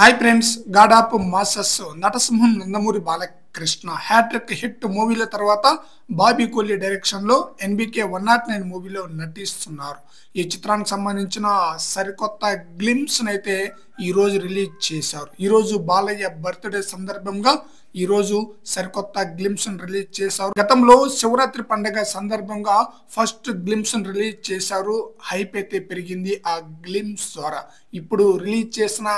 Hi friends, god of masses నటసింహం Nandamuri Balakrishna hat-trick hit మూవీల తర్వాత బాబీ కోహ్లీ డైరెక్షన్లో ఎన్బికే 109 మూవీలో నటిస్తున్నారు. ఈ చిత్రానికి సంబంధించిన సరికొత్త గ్లిమ్స్ అయితే ఈరోజు రిలీజ్ చేశారు. ఈరోజు బాలయ్య బర్త్డే సందర్భంగా ఈరోజు సరికొత్త గ్లిమ్స్ రిలీజ్ చేశారు. గతంలో శివరాత్రి పండుగ సందర్భంగా ఫస్ట్ గ్లిమ్స్ రిలీజ్ చేశారు. హైప్ అయితే పెరిగింది ఆ గ్లిమ్స్ ద్వారా. ఇప్పుడు రిలీజ్ చేసిన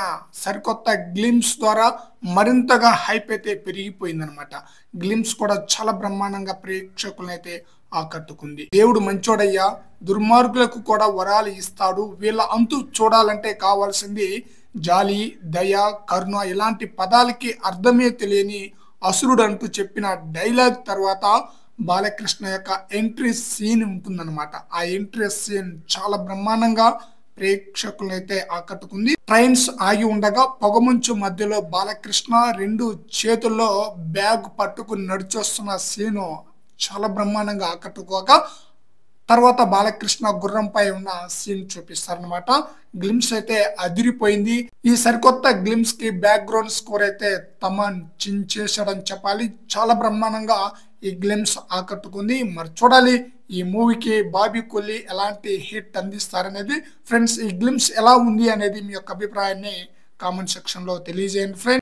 సరికొత్త గ్లిమ్స్ ద్వారా మరింతగా హైప్ అయితే పెరిగిపోయిందనమాట. గ్లిమ్స్ కూడా చాలా బ్రహ్మాండంగా ప్రేక్షకులను అయితే ఆకట్టుకుంది. దేవుడు మంచోడయ్యా, దుర్మార్గులకు కూడా వరాలు ఇస్తాడు, వీళ్ళ అంతు చూడాలంటే కావాల్సింది జాలి, దయ, కరుణ ఇలాంటి పదాలకి అర్థమే తెలియని అసురుడు అంటూ చెప్పిన డైలాగ్ తర్వాత బాలకృష్ణ యొక్క ఎంట్రీ సీన్ ఉంటుందన్నమాట. ఆ ఎంట్రీ సీన్ చాలా బ్రహ్మాండంగా ప్రేక్షకులను అయితే ఆకట్టుకుంది. ట్రైన్స్ ఆగి ఉండగా పొగమంచు మధ్యలో బాలకృష్ణ రెండు చేతుల్లో బ్యాగ్ పట్టుకుని నడిచొస్తున్న సీను చాలా బ్రహ్మాండంగా ఆకట్టుకోగా తర్వాత బాలకృష్ణ గుర్రంపై ఉన్న సీన్ చూపిస్తారనమాట. గ్లిమ్స్ అయితే అదిరిపోయింది. ఈ సరికొత్త గ్లిమ్స్ కి బ్యాక్గ్రౌండ్ స్కోర్ అయితే తమన్ చించేశాడని చెప్పాలి. చాలా బ్రహ్మాండంగా ఈ గ్లిమ్స్ ఆకట్టుకుంది. మరి చూడాలి ఈ మూవీకి బాబీ కోహ్లీ ఎలాంటి హిట్ అందిస్తారనేది. ఫ్రెండ్స్, ఈ గ్లిమ్స్ ఎలా ఉంది అనేది మీ యొక్క అభిప్రాయాన్ని కామెంట్ సెక్షన్ లో తెలియజేయండి ఫ్రెండ్స్.